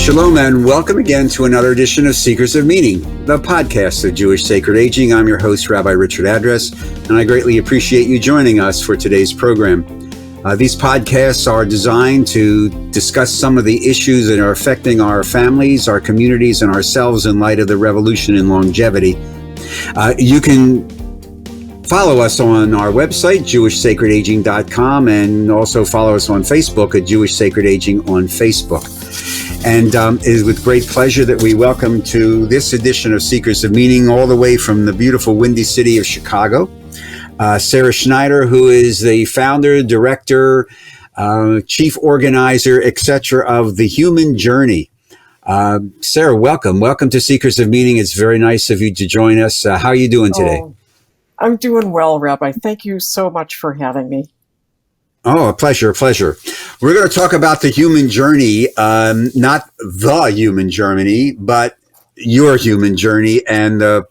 Shalom and welcome again to another edition of Seekers of Meaning, the podcast of Jewish Sacred Aging. I'm your host, Rabbi Richard Address, and I greatly appreciate you joining us for today's program. These podcasts are designed to discuss some of the issues that are affecting our families, our communities, and ourselves in light of the revolution in longevity. You can follow us on our website, jewishsacredaging.com, and also follow us on Facebook at Jewish Sacred Aging on Facebook. And it is with great pleasure that we welcome to this edition of Seekers of Meaning, all the way from the beautiful windy city of Chicago, Sara Schneider, who is the founder, director, chief organizer, etc. of The Human Journey. Sara, welcome. Welcome to Seekers of Meaning. It's very nice of you to join us. How are you doing today? I'm doing well, Rabbi. Thank you so much for having me. Oh, a pleasure, a pleasure. We're going to talk about the human journey, not the human journey, but your human journey and the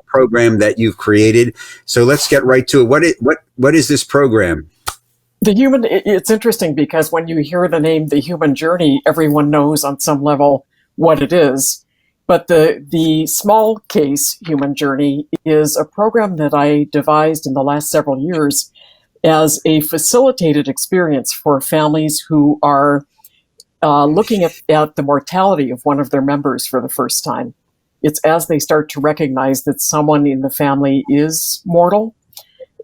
program that you've created. So let's get right to it. What is this program? It's interesting because when you hear the name The Human Journey, everyone knows on some level what it is. But the small case Human Journey is a program that I devised in the last several years as a facilitated experience for families who are looking at the mortality of one of their members for the first time. It's as they start to recognize that someone in the family is mortal.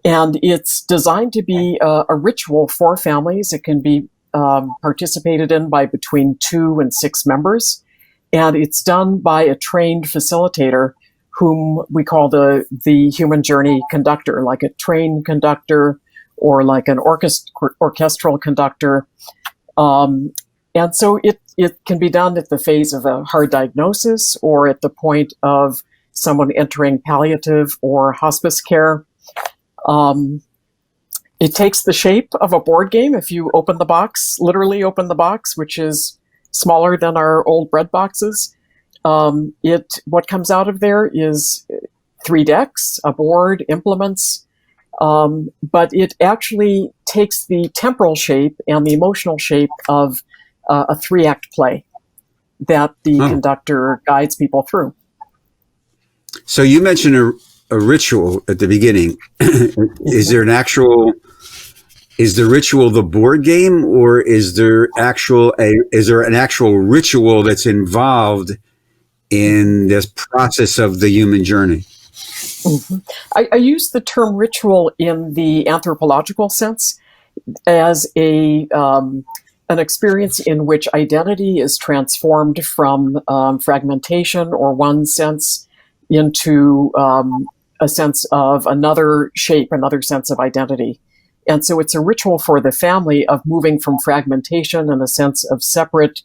And it's designed to be a ritual for families. It can be participated in by between 2 and 6 members. And it's done by a trained facilitator whom we call the Human Journey conductor, like a trained conductor or like an orchestral conductor. And so it can be done at the phase of a hard diagnosis or at the point of someone entering palliative or hospice care. It takes the shape of a board game. If you open the box, literally open the box, which is smaller than our old bread boxes, what comes out of there is 3 decks, a board, implements, but it actually takes the temporal shape and the emotional shape of a 3-act play that the conductor guides people through. So you mentioned a ritual at the beginning. Is there is the ritual the board game, or is there an actual ritual that's involved in this process of the human journey? Mm-hmm. I use the term ritual in the anthropological sense as an experience in which identity is transformed from fragmentation or one sense into a sense of another shape, another sense of identity. And so it's a ritual for the family of moving from fragmentation and a sense of separate,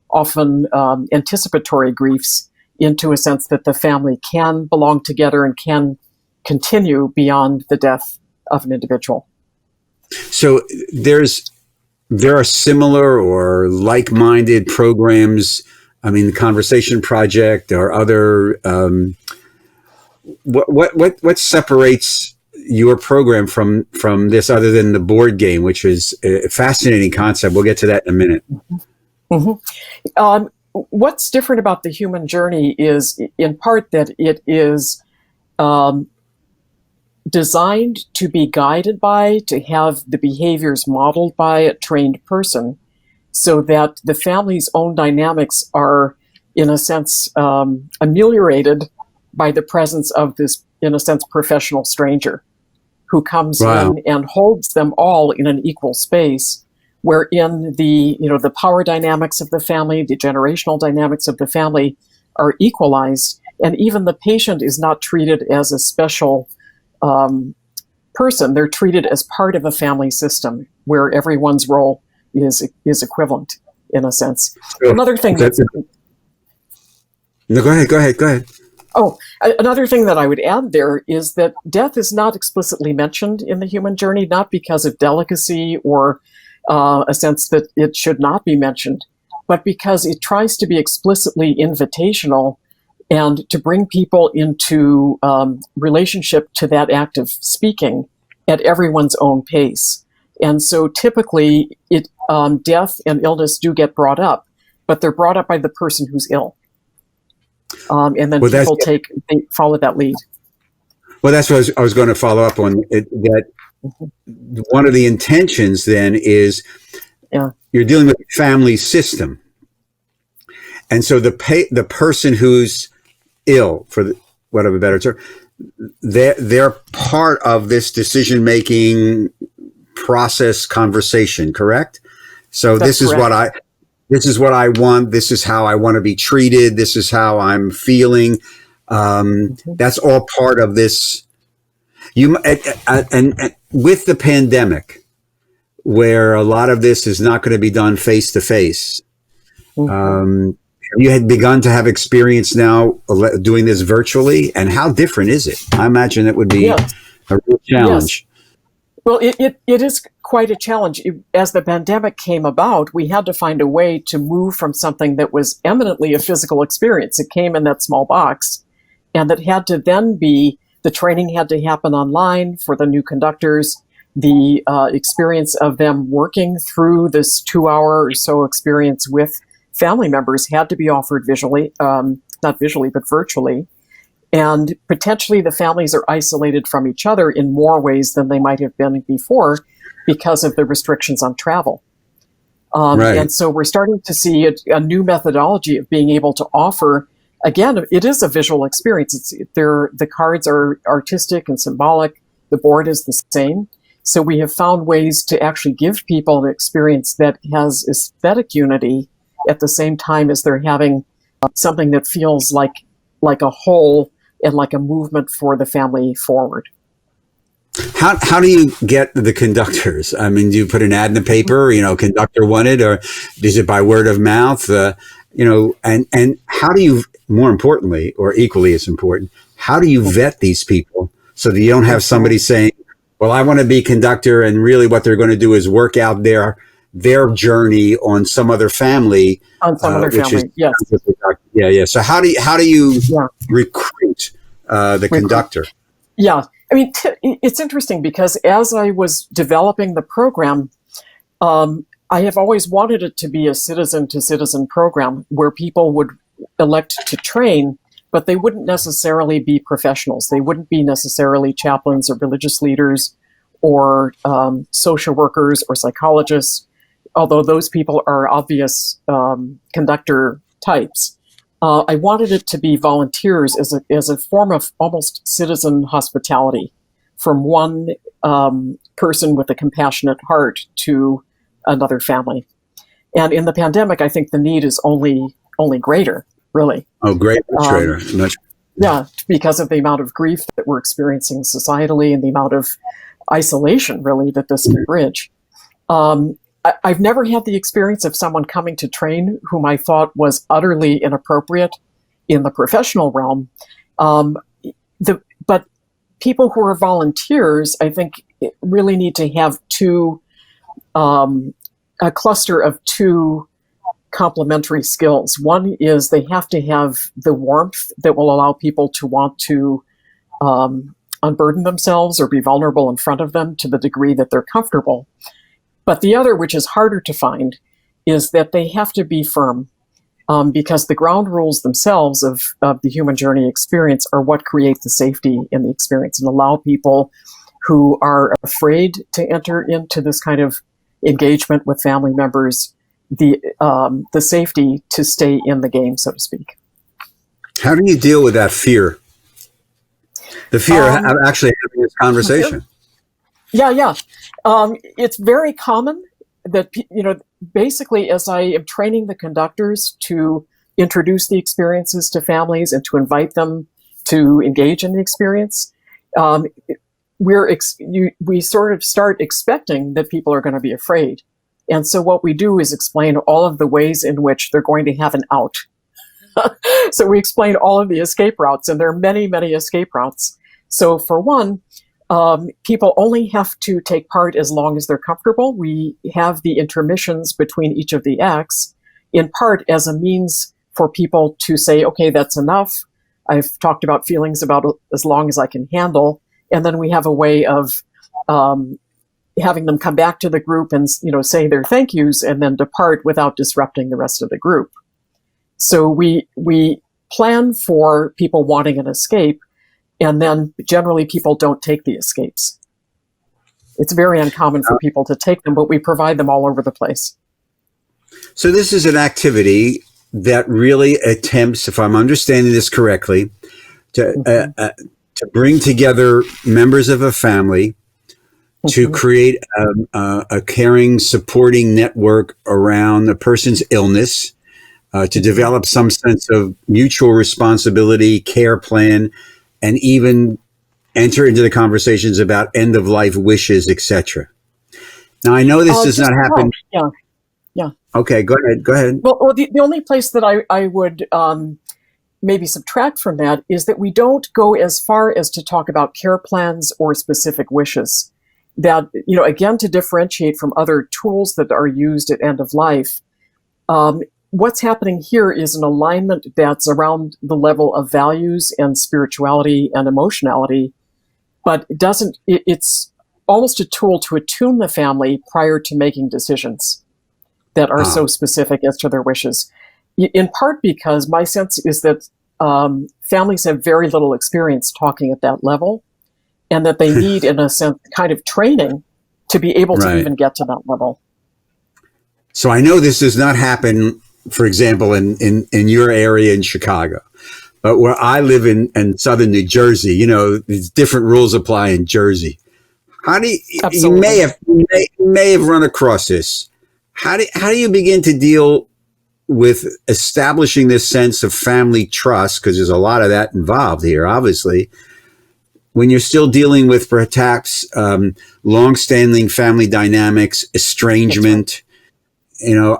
often anticipatory griefs into a sense that the family can belong together and can continue beyond the death of an individual. So there are similar or like-minded programs. I mean, the Conversation Project or other. What separates your program from this, other than the board game, which is a fascinating concept? We'll get to that in a minute. Mm-hmm. What's different about the Human Journey is, in part, that it is designed to be guided by, to have the behaviors modeled by a trained person, so that the family's own dynamics are, in a sense, ameliorated by the presence of this, in a sense, professional stranger who comes in and holds them all in an equal space, wherein the power dynamics of the family, the generational dynamics of the family are equalized, and even the patient is not treated as a special person. They're treated as part of a family system where everyone's role is equivalent, in a sense. Sure. Another thing No, go ahead. Oh, another thing that I would add there is that death is not explicitly mentioned in the Human Journey, not because of delicacy or a sense that it should not be mentioned, but because it tries to be explicitly invitational and to bring people into relationship to that act of speaking at everyone's own pace. And so typically death and illness do get brought up, but they're brought up by the person who's ill. And then Well, they follow that lead. Well, that's what I was going to follow up on. That one of the intentions then is you're dealing with a family system. And so the person who's ill, for whatever better term, they're part of this decision-making process conversation, correct? So this is what I want. This is how I want to be treated. This is how I'm feeling. That's all part of this. And with the pandemic, where a lot of this is not going to be done face to face, you had begun to have experience now doing this virtually, and how different is it? I imagine it would be a real challenge. Yes. Well, it is quite a challenge. As the pandemic came about, we had to find a way to move from something that was eminently a physical experience. It came in that small box, and that had to then be, the training had to happen online for the new conductors. The experience of them working through this 2-hour or so experience with family members had to be offered visually, not visually, but virtually. And potentially the families are isolated from each other in more ways than they might have been before because of the restrictions on travel. And so we're starting to see a new methodology of being able to offer, again, it is a visual experience. The cards are artistic and symbolic. The board is the same. So we have found ways to actually give people an experience that has aesthetic unity at the same time as they're having something that feels like a whole and like a movement for the family forward. How do you get the conductors? I mean, do you put an ad in the paper, conductor wanted, or is it by word of mouth? And how do you, more importantly, or equally as important, how do you vet these people so that you don't have somebody saying, well, I want to be conductor, and really what they're going to do is work out their journey on some other family. On some other family, yes. Yeah. So how do you recruit the conductor? Yeah. I mean, it's interesting because as I was developing the program, I have always wanted it to be a citizen-to-citizen program where people would elect to train, but they wouldn't necessarily be professionals. They wouldn't be necessarily chaplains or religious leaders or social workers or psychologists, although those people are obvious conductor types. I wanted it to be volunteers as a form of almost citizen hospitality from one person with a compassionate heart to another family. And in the pandemic, I think the need is only greater, really. Oh, great. Much greater. Yeah, because of the amount of grief that we're experiencing societally and the amount of isolation, really, that this can bridge. I've never had the experience of someone coming to train whom I thought was utterly inappropriate in the professional realm. But people who are volunteers, I think, really need to have a cluster of two complementary skills. One is they have to have the warmth that will allow people to want to unburden themselves or be vulnerable in front of them to the degree that they're comfortable. But the other, which is harder to find, is that they have to be firm because the ground rules themselves of the human journey experience are what create the safety in the experience and allow people who are afraid to enter into this kind of engagement with family members the safety to stay in the game, so to speak. How do you deal with that fear? The fear of actually having this conversation. Yeah. It's very common that, basically as I am training the conductors to introduce the experiences to families and to invite them to engage in the experience, we sort of start expecting that people are going to be afraid. And so what we do is explain all of the ways in which they're going to have an out. So we explain all of the escape routes, and there are many, many escape routes. So for one, people only have to take part as long as they're comfortable. We have the intermissions between each of the acts, in part as a means for people to say, okay, that's enough. I've talked about feelings about as long as I can handle. And then we have a way of having them come back to the group and, say their thank yous and then depart without disrupting the rest of the group. So we plan for people wanting an escape, and then generally people don't take the escapes. It's very uncommon for people to take them, but we provide them all over the place. So this is an activity that really attempts, if I'm understanding this correctly, to bring together members of a family to create a caring, supporting network around a person's illness, to develop some sense of mutual responsibility, care plan, and even enter into the conversations about end-of-life wishes, etc. Now, I know this does not happen. Yeah. Okay, go ahead. Well, the only place that I would maybe subtract from that is that we don't go as far as to talk about care plans or specific wishes. That, again, to differentiate from other tools that are used at end of life, what's happening here is an alignment that's around the level of values and spirituality and emotionality, but it's almost a tool to attune the family prior to making decisions that are so specific as to their wishes. In part because my sense is that families have very little experience talking at that level, and that they need, in a sense, kind of training to be able to even get to that level. So I know this does not happen, for example, in your area in Chicago, but where I live in southern New Jersey, these different rules apply in Jersey. How do you may have run across this? How do you begin to deal with establishing this sense of family trust? Because there's a lot of that involved here, obviously, when you're still dealing with perhaps long-standing family dynamics, estrangement. You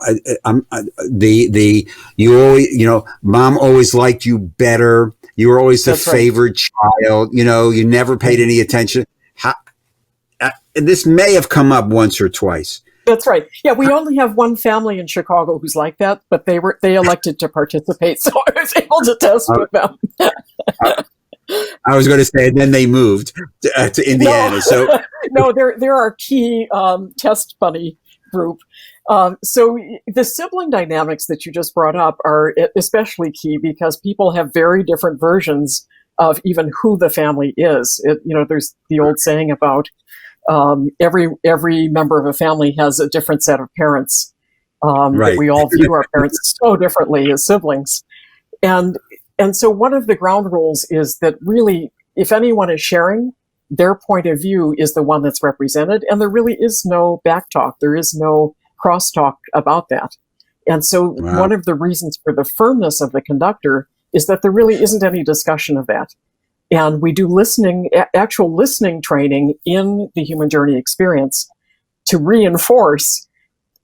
always, mom always liked you better. You were always the favored child. You never paid any attention. This may have come up once or twice. That's right. Yeah, we only have one family in Chicago who's like that, but they elected to participate, so I was able to test with them. I was going to say, and then they moved to Indiana. No, they're our key test bunny group. So the sibling dynamics that you just brought up are especially key because people have very different versions of even who the family is. There's the old saying about every member of a family has a different set of parents. That we all view our parents so differently as siblings. And so one of the ground rules is that really, if anyone is sharing, their point of view is the one that's represented, and there really is no backtalk. There is no crosstalk about that. And so one of the reasons for the firmness of the conductor is that there really isn't any discussion of that. And we do actual listening training in the human journey experience to reinforce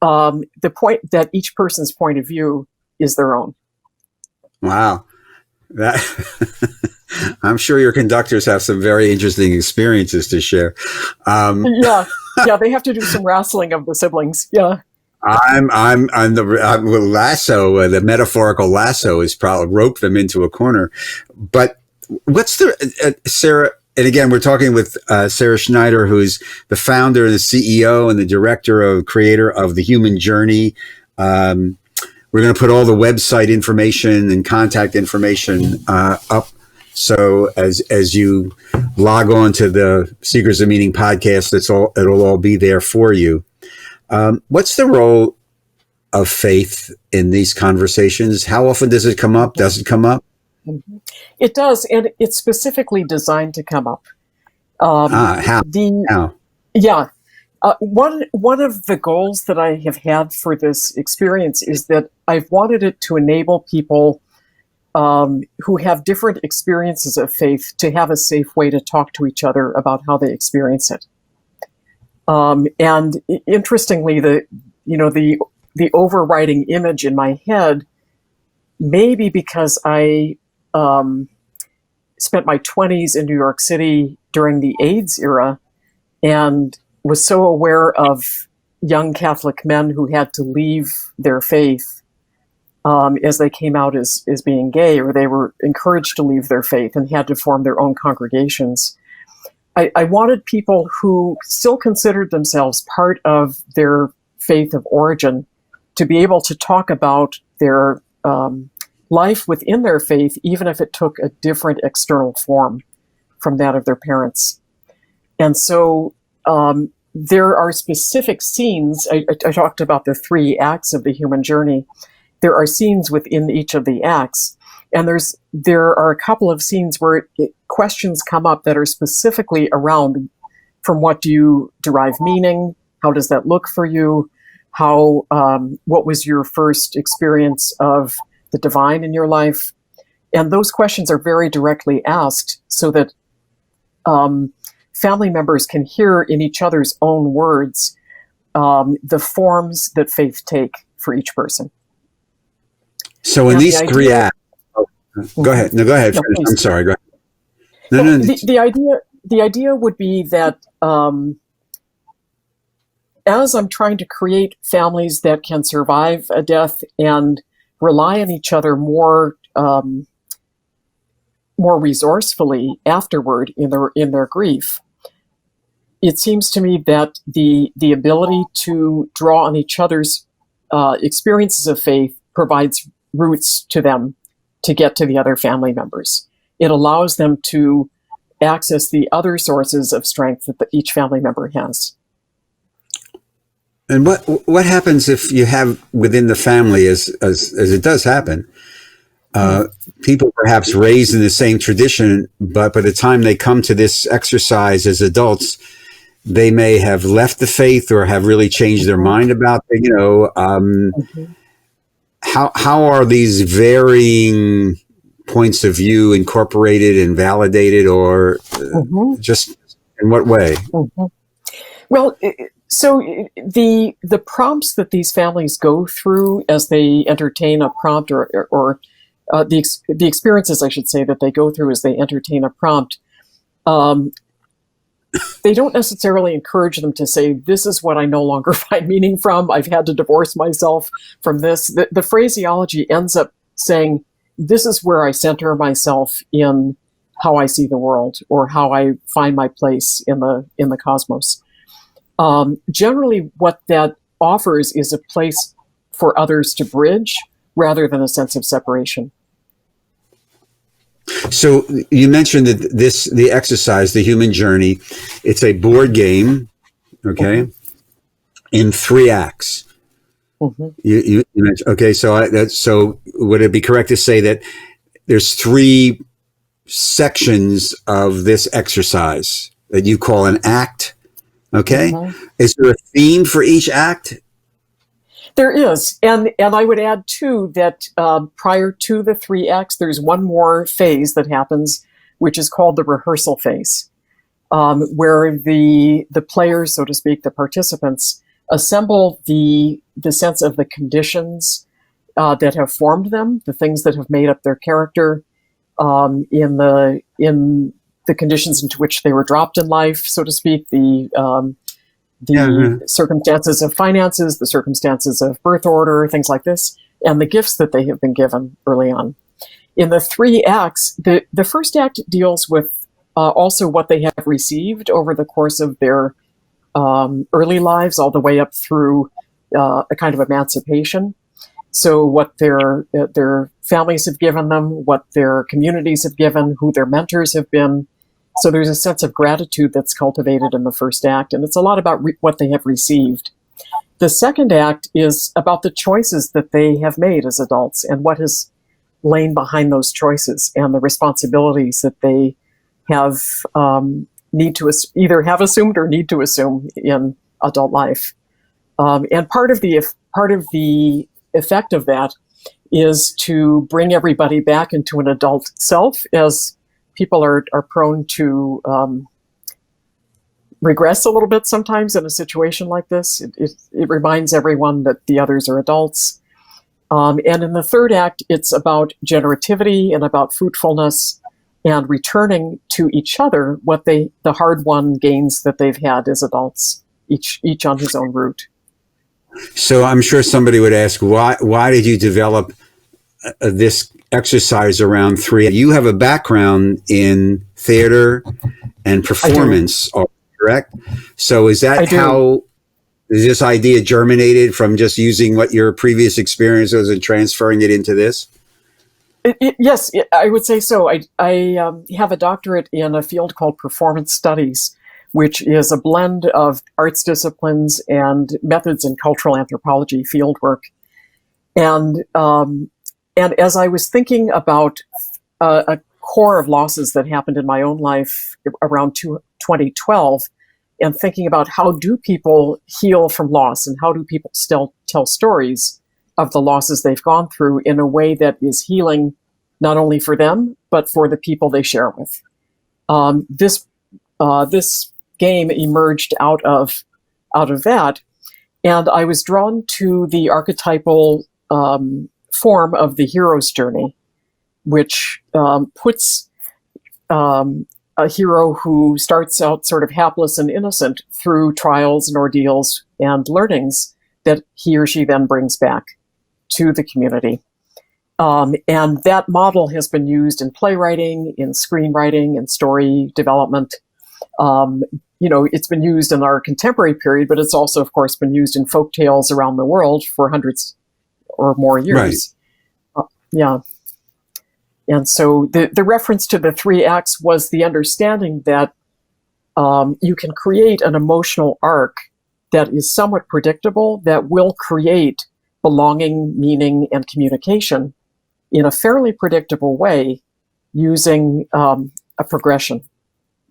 the point that each person's point of view is their own. Wow. I'm sure your conductors have some very interesting experiences to share. Yeah, they have to do some wrestling of the siblings. Yeah. I'm the lasso. The metaphorical lasso is probably roped them into a corner. But what's the Sarah? And again, we're talking with Sara Schneider, who's the founder, the CEO, and the creator of the Human Journey. We're going to put all the website information and contact information up. So as you log on to the Secrets of Meaning podcast, it'll all be there for you. What's the role of faith in these conversations? How often does it come up? Does it come up? It does, and it's specifically designed to come up. How? Yeah. One of the goals that I have had for this experience is that I've wanted it to enable people who have different experiences of faith to have a safe way to talk to each other about how they experience it. And interestingly, the overriding image in my head, maybe because I spent my 20s in New York City during the AIDS era and was so aware of young Catholic men who had to leave their faith as they came out as being gay, or they were encouraged to leave their faith and had to form their own congregations. I wanted people who still considered themselves part of their faith of origin to be able to talk about their life within their faith, even if it took a different external form from that of their parents. And so there are specific scenes. I talked about the 3 acts of the human journey. There are scenes within each of the acts. And there are a couple of scenes where questions come up that are specifically around, from what do you derive meaning? How does that look for you? What was your first experience of the divine in your life? And those questions are very directly asked so that family members can hear in each other's own words the forms that faith take for each person. So in these 3 acts, go ahead. No, go ahead. No, I'm sorry. Go ahead. No. The idea would be that as I'm trying to create families that can survive a death and rely on each other more resourcefully afterward in their grief, it seems to me that the ability to draw on each other's experiences of faith provides roots to them to get to the other family members. It allows them to access the other sources of strength that each family member has. And what happens if you have within the family, as it does happen, people perhaps raised in the same tradition, but by the time they come to this exercise as adults, they may have left the faith or have really changed their mind about it. How are these varying points of view incorporated and validated, or just in what way? Well, so the prompts that these families go through as they entertain a prompt, or the experiences, I should say, that they go through as they entertain a prompt, they don't necessarily encourage them to say, this is what I no longer find meaning from. I've had to divorce myself from this. The phraseology ends up saying, this is where I center myself in how I see the world, or how I find my place in the cosmos. Generally, what that offers is a place for others to bridge rather than a sense of separation. So you mentioned that the exercise, the human journey, it's a board game, okay, in 3 acts. You mentioned, okay, so would it be correct to say that there's 3 sections of this exercise that you call an act? Okay, is there a theme for each act? There is, and I would add too that prior to the 3 acts, there's one more phase that happens, which is called the rehearsal phase, where the players, so to speak, the participants, assemble the sense of the conditions that have formed them, the things that have made up their character, in the conditions into which they were dropped in life, so to speak, the circumstances of finances, the circumstances of birth order, things like this, and the gifts that they have been given early on. In the 3 acts, the first act deals with also what they have received over the course of their early lives, all the way up through a kind of emancipation. So what their families have given them, what their communities have given, who their mentors have been. So there's a sense of gratitude that's cultivated in the first act, and it's a lot about what they have received. The second act is about the choices that they have made as adults and what has lain behind those choices and the responsibilities that they have need to either have assumed or need to assume in adult life. And part of the effect of that is to bring everybody back into an adult self, as people are prone to regress a little bit sometimes in a situation like this. It reminds everyone that the others are adults. And in the third act, it's about generativity and about fruitfulness and returning to each other what the hard-won gains that they've had as adults, each on his own route. So I'm sure somebody would ask, why did you develop this exercise around three. You have a background in theater and performance, correct? So is that how this idea germinated from just using what your previous experience was and transferring it into this? Yes, I would say so. I have a doctorate in a field called performance studies, which is a blend of arts disciplines and methods in cultural anthropology fieldwork. And as I was thinking about a core of losses that happened in my own life around 2012, and thinking about how do people heal from loss and how do people still tell stories of the losses they've gone through in a way that is healing not only for them, but for the people they share with. This game emerged out of that, and I was drawn to the archetypal form of the hero's journey, which puts a hero who starts out sort of hapless and innocent through trials and ordeals and learnings that he or she then brings back to the community. And that model has been used in playwriting, in screenwriting, in story development. It's been used in our contemporary period, but it's also, of course, been used in folk tales around the world for hundreds or more years. Right. And so the reference to the 3 acts was the understanding that you can create an emotional arc that is somewhat predictable, that will create belonging, meaning, and communication in a fairly predictable way using a progression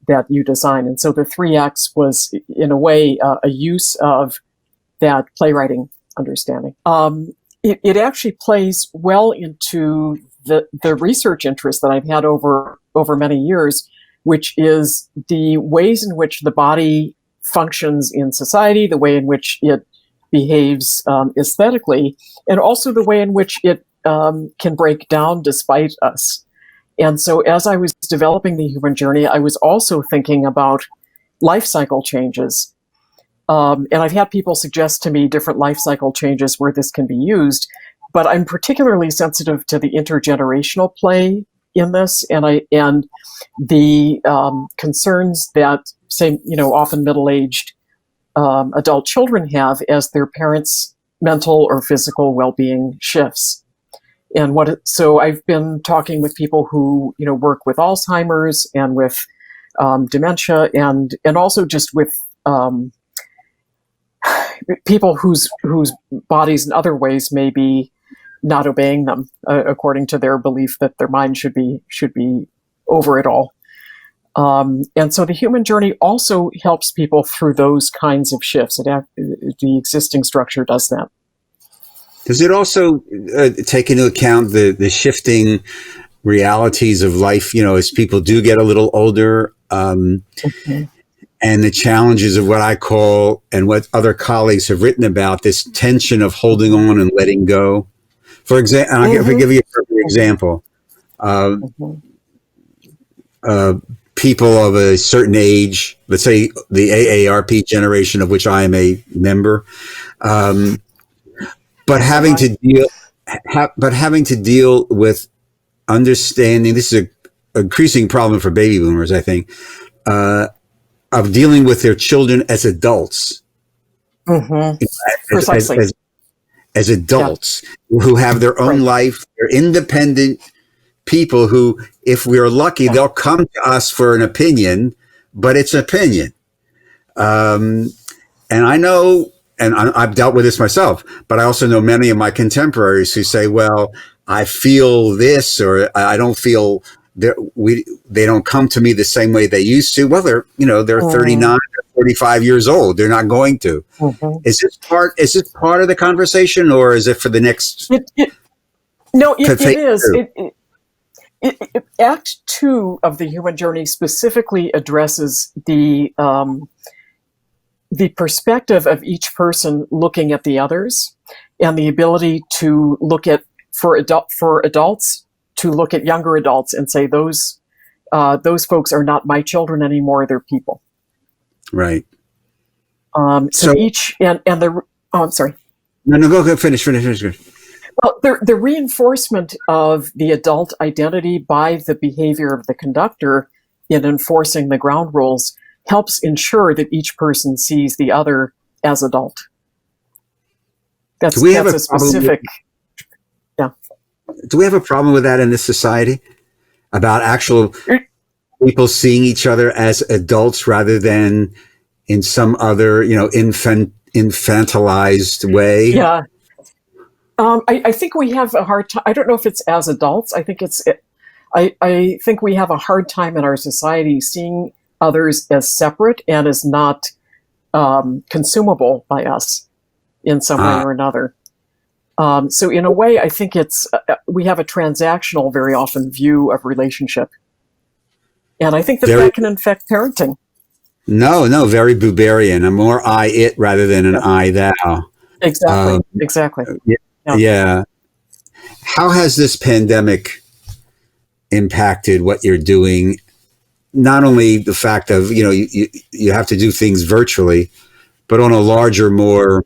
that you design. And so the 3 acts was, in a way, a use of that playwriting understanding. It actually plays well into the research interest that I've had over many years, which is the ways in which the body functions in society, the way in which it behaves aesthetically, and also the way in which it can break down despite us. And so as I was developing the human journey, I was also thinking about life cycle changes. And I've had people suggest to me different life cycle changes where this can be used, but I'm particularly sensitive to the intergenerational play in this, and the concerns that, say, often middle-aged adult children have as their parents' mental or physical well-being shifts. And so I've been talking with people who work with Alzheimer's and with dementia, and also just with people whose bodies in other ways may be not obeying them according to their belief that their mind should be over it all. And so the human journey also helps people through those kinds of shifts. The existing structure does that. Does it also take into account the shifting realities of life, as people do get a little older, Mm-hmm. and the challenges of what I call, and what other colleagues have written about, this tension of holding on and letting go? For example, I'll give you a perfect example. People of a certain age, let's say the AARP generation, of which I am a member, but having to deal with understanding, this is an increasing problem for baby boomers, I think, of dealing with their children as adults. Mm-hmm. Precisely. As adults who have their own life. They're independent people who, if we're lucky, they'll come to us for an opinion, but it's opinion. And I know, and I've dealt with this myself, but I also know many of my contemporaries who say, well, I feel this, or I don't feel that they don't come to me the same way they used to. Well, they're 39 or 45 years old. They're not going to. Mm-hmm. Is this part of the conversation, or is it for the next? No, it is. Act 2 of the human journey specifically addresses the perspective of each person looking at the others, and the ability to look at for adults to look at younger adults and say those folks are not my children anymore; they're people. Right. So each and the I'm sorry. No, go finish. Well, the reinforcement of the adult identity by the behavior of the conductor in enforcing the ground rules helps ensure that each person sees the other as adult. That's a specific. Yeah. Do we have a problem with that in this society? About actual people seeing each other as adults rather than in some other, infantilized way? Yeah. I think we have a hard time. I don't know if it's as adults. I think I think we have a hard time in our society seeing others as separate and as not consumable by us in some way or another. So in a way, I think we have a transactional, very often, view of relationship. And I think that can infect parenting. No, very Buberian. A more I, it, rather than an I, thou. Exactly. Yeah. How has this pandemic impacted what you're doing? Not only the fact of, you have to do things virtually, but on a larger, more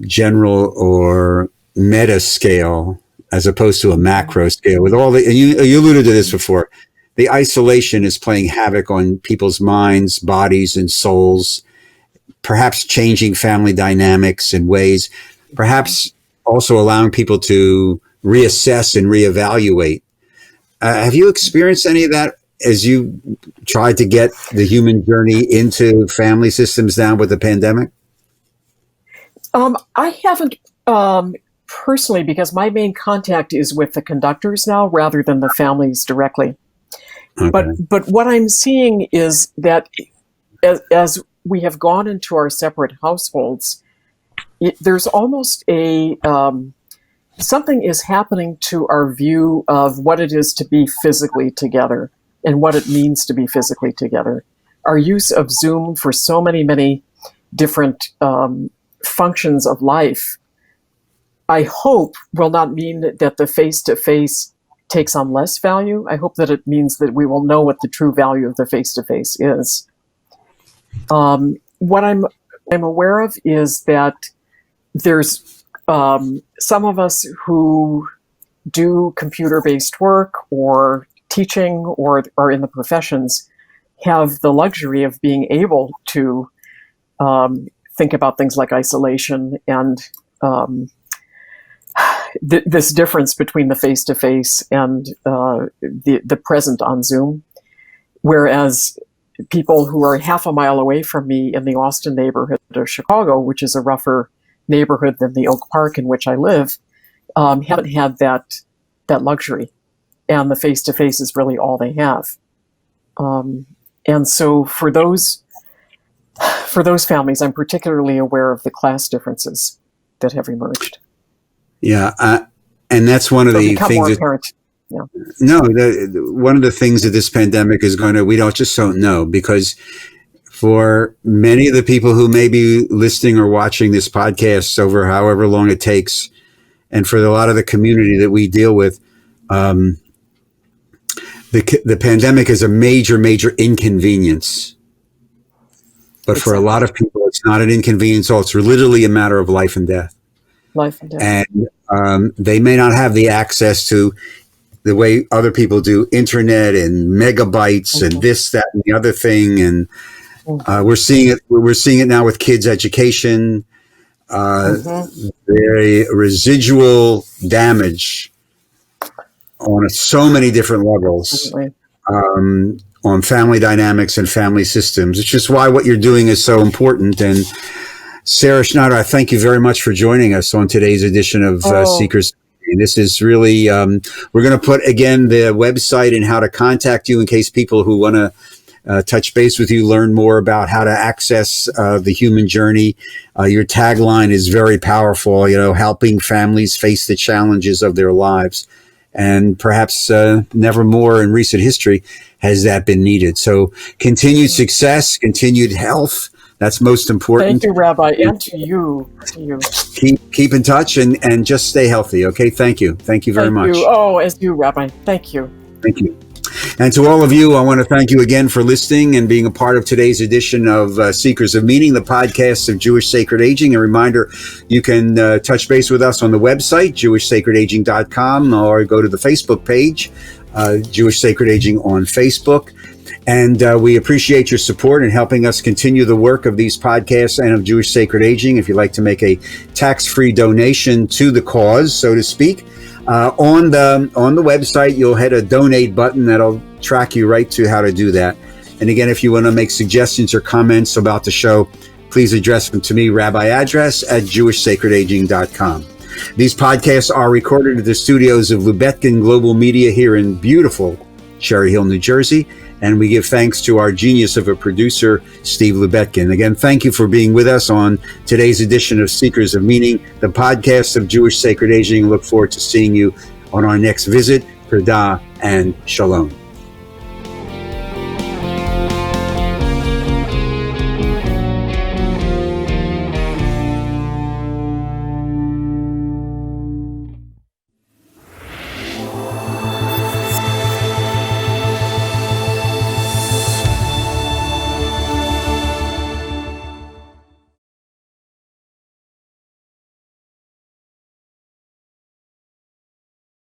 general or meta scale, as opposed to a macro scale. With all you alluded to this before, the isolation is playing havoc on people's minds, bodies, and souls, perhaps changing family dynamics in ways, perhaps also allowing people to reassess and reevaluate. Have you experienced any of that as you tried to get the human journey into family systems down with the pandemic? I haven't personally, because my main contact is with the conductors now rather than the families directly. Okay. But what I'm seeing is that as we have gone into our separate households, there's almost something is happening to our view of what it is to be physically together and what it means to be physically together. Our use of Zoom for so many different functions of life, I hope, will not mean that the face-to-face takes on less value. I hope that it means that we will know what the true value of the face-to-face is. What I'm aware of is that there's some of us who do computer-based work or teaching or are in the professions have the luxury of being able to think about things like isolation and this difference between the face-to-face and the present on Zoom. Whereas people who are half a mile away from me in the Austin neighborhood of Chicago, which is a rougher neighborhood than the Oak Park in which I live, haven't had that luxury. And the face-to-face is really all they have. And so for those families, I'm particularly aware of the class differences that have emerged. Yeah, and that's one of the things. Yeah. No, one of the things that this pandemic is going to, we just don't know, because for many of the people who may be listening or watching this podcast over however long it takes, and for a lot of the community that we deal with, the pandemic is a major inconvenience. But for a lot of people, it's not an inconvenience at all. It's literally a matter of life and death. Life and death. And they may not have the access to the way other people do internet and megabytes and this, that, and the other thing. And we're seeing it now with kids' education. Very residual damage on so many different levels. On family dynamics and family systems. It's just why what you're doing is so important. And Sara Schneider, I thank you very much for joining us on today's edition of Seekers. And this is really, we're going to put again the website and how to contact you in case people who want to touch base with you, learn more about how to access the human journey. Your tagline is very powerful, helping families face the challenges of their lives. And perhaps never more in recent history has that been needed. So continued success, continued health. That's most important. Thank you, Rabbi, and to you. Keep in touch and just stay healthy. Okay. Thank you. Thank you very much. Oh, as you, Rabbi. Thank you. Thank you. And to all of you, I want to thank you again for listening and being a part of today's edition of Seekers of Meaning, the podcast of Jewish Sacred Aging. A reminder, you can touch base with us on the website, jewishsacredaging.com, or go to the Facebook page, Jewish Sacred Aging on Facebook. And we appreciate your support in helping us continue the work of these podcasts and of Jewish Sacred Aging. If you'd like to make a tax-free donation to the cause, so to speak, on the website, you'll hit a donate button that'll track you right to how to do that. And again, if you want to make suggestions or comments about the show, please address them to me, rabbiaddress@jewishsacredaging.com. These podcasts are recorded at the studios of Lubetkin Global Media here in beautiful Cherry Hill, New Jersey. And we give thanks to our genius of a producer, Steve Lubetkin. Again, thank you for being with us on today's edition of Seekers of Meaning, the podcast of Jewish Sacred Aging. Look forward to seeing you on our next visit. Perdah and Shalom.